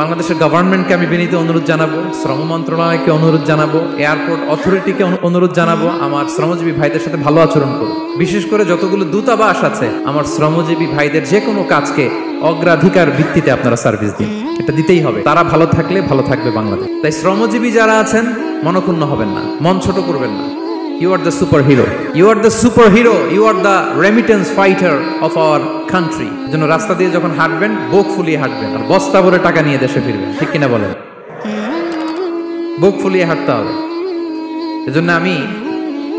বাংলাদেশের গভর্নমেন্টকে আমি বিনীত অনুরোধ জানাবো, শ্রম মন্ত্রণালয়কে অনুরোধ জানাবো, এয়ারপোর্ট অথরিটিকে অনুরোধ জানাবো, আমার শ্রমজীবী ভাইদের সাথে ভালো আচরণ করুন। বিশেষ করে যতগুলো দূতাবাস আছে, আমার শ্রমজীবী ভাইদের যে কোনো কাজকে অগ্রাধিকার ভিত্তিতে আপনারা সার্ভিস দিন। এটা দিতেই হবে। তারা ভালো থাকলে ভালো থাকবে বাংলাদেশ। তাই শ্রমজীবী যারা আছেন মনক্ষুণ্ণ হবেন না, মন ছোট করবেন না। You are the superhero. You are the superhero. You are the remittance fighter of our country. যেন রাস্তা দিয়ে যখন হাঁটবেন, বুক ফুলিয়ে হাঁটবেন, আর বস্তা ভরে টাকা নিয়ে দেশে ফিরবেন। ঠিক কিনা বলেন? বুক ফুলিয়ে হাঁটতে হবে। এজন্য আমি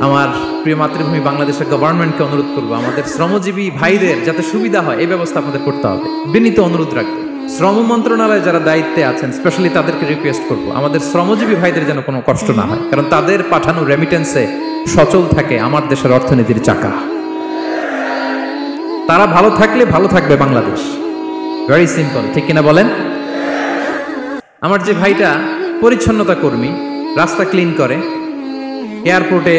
আমার প্রিয় মাতৃভূমি বাংলাদেশের গভর্নমেন্টকে অনুরোধ করবো, আমাদের শ্রমজীবী ভাইদের যাতে সুবিধা হয় এই ব্যবস্থা আপনাদের করতে হবে। বিনীত অনুরোধ রাখবো। শ্রম মন্ত্রণালয়ে যারা দায়িত্বে আছেন, স্পেশালি তাদেরকে রিকোয়েস্ট করবো, আমাদের শ্রমজীবী ভাইদের যেন কোনো কষ্ট না হয়, কারণ তাদের পাঠানো রেমিটেন্সে সচল থাকে আমার দেশের অর্থনীতির চাকা। তারা ভালো থাকলে ভালো থাকবে বাংলাদেশ। ভেরি সিম্পল, ঠিক কিনা বলেন? আমার যে ভাইটা পরিচ্ছন্নতা কর্মী, রাস্তা ক্লিন করে, এয়ারপোর্টে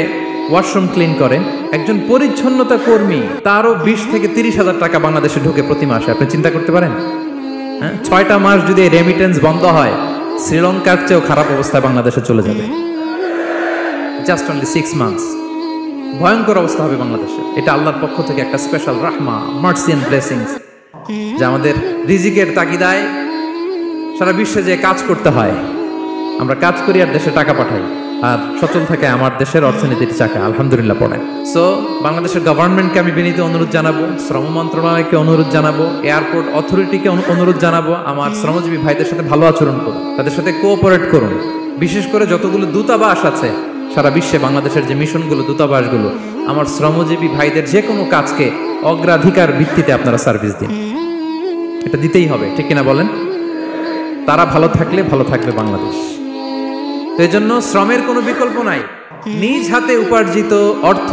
ওয়াশরুম ক্লিন করে, একজন পরিচ্ছন্নতা কর্মী, তারও 20 থেকে 30 হাজার টাকা বাংলাদেশে ঢোকে প্রতি মাসে। আপনি চিন্তা করতে পারেন? 6টা মাস যদি রেমিটেন্স বন্ধ হয়, শ্রীলঙ্কার চেয়েও খারাপ অবস্থায় বাংলাদেশে চলে যাবে। Just only 6 months. ভয়ঙ্কর অবস্থা হবে বাংলাদেশে। এটা আল্লাহর পক্ষ থেকে একটা স্পেশাল রাহমা, মার্সি এন্ড ব্লেসিংস, যা আমাদের রিজিকের তাগিদায় সারা বিশ্বে যে কাজ করতে হয়, আমরা কাজ করি আর দেশে টাকা পাঠাই, আর সচল থাকে আমার দেশের অর্থনীতির চাকা। আলহামদুলিল্লাহ পড়েন। সো বাংলাদেশের গভর্নমেন্টকে আমি বিনীত অনুরোধ জানাবো, শ্রম মন্ত্রণালয়কে অনুরোধ জানাবো, এয়ারপোর্ট অথরিটিকে অনুরোধ জানাবো, আমার শ্রমজীবী ভাইদের সাথে ভালো আচরণ করুন, তাদের সাথে কোঅপারেট করুন। বিশেষ করে যতগুলো দূতাবাস আছে সারা বিশ্বে, বাংলাদেশের যে মিশনগুলো, দূতাবাসগুলো, আমার শ্রমজীবী ভাইদের যে কোনো কাজকে অগ্রাধিকার ভিত্তিতে আপনারা সার্ভিস দিন। এটা দিতেই হবে, ঠিক কিনা বলেন? তারা ভালো থাকলে ভালো থাকবে বাংলাদেশ। তো এই জন্য শ্রমের কোনো বিকল্প নাই। নিজ হাতে উপার্জিত অর্থ,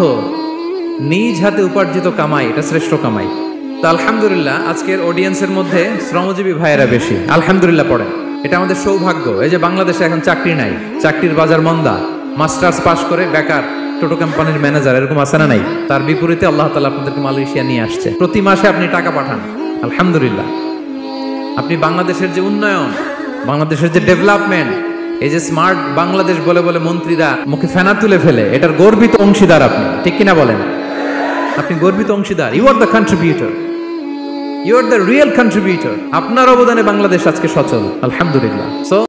নিজ হাতে উপার্জিত কামাই, এটা শ্রেষ্ঠ কামাই। তো আলহামদুলিল্লাহ আজকের অডিয়েন্সের মধ্যে শ্রমজীবী ভাইয়েরা বেশি। আলহামদুলিল্লাহ পড়েন। এটা আমাদের সৌভাগ্য। এই যে বাংলাদেশে এখন চাকরি নাই, চাকরির বাজার মন্দা, মাস্টার্স পাশ করে বেকার টোটো কোম্পানির ম্যানেজার, এরকম আছে না নাই? তার বিপরীতে আল্লাহ তাআলা আপনাদেরকে মালয়েশিয়া নিয়ে আসছে। প্রতি মাসে আপনি টাকা পাঠান, আলহামদুলিল্লাহ। আপনি বাংলাদেশের যে উন্নয়ন, বাংলাদেশের যে ডেভেলপমেন্ট, এই যে স্মার্ট বাংলাদেশ বলে বলে মন্ত্রীরা মুখে ফেনা তুলে ফেলে, এটার গর্বিত অংশীদার আপনি। ঠিক কিনা বলেন? আপনি গর্বিত অংশীদার। You are the contributor, you are the real contributor. আপনার অবদানে বাংলাদেশ আজকে সচল, আলহামদুলিল্লাহ। সো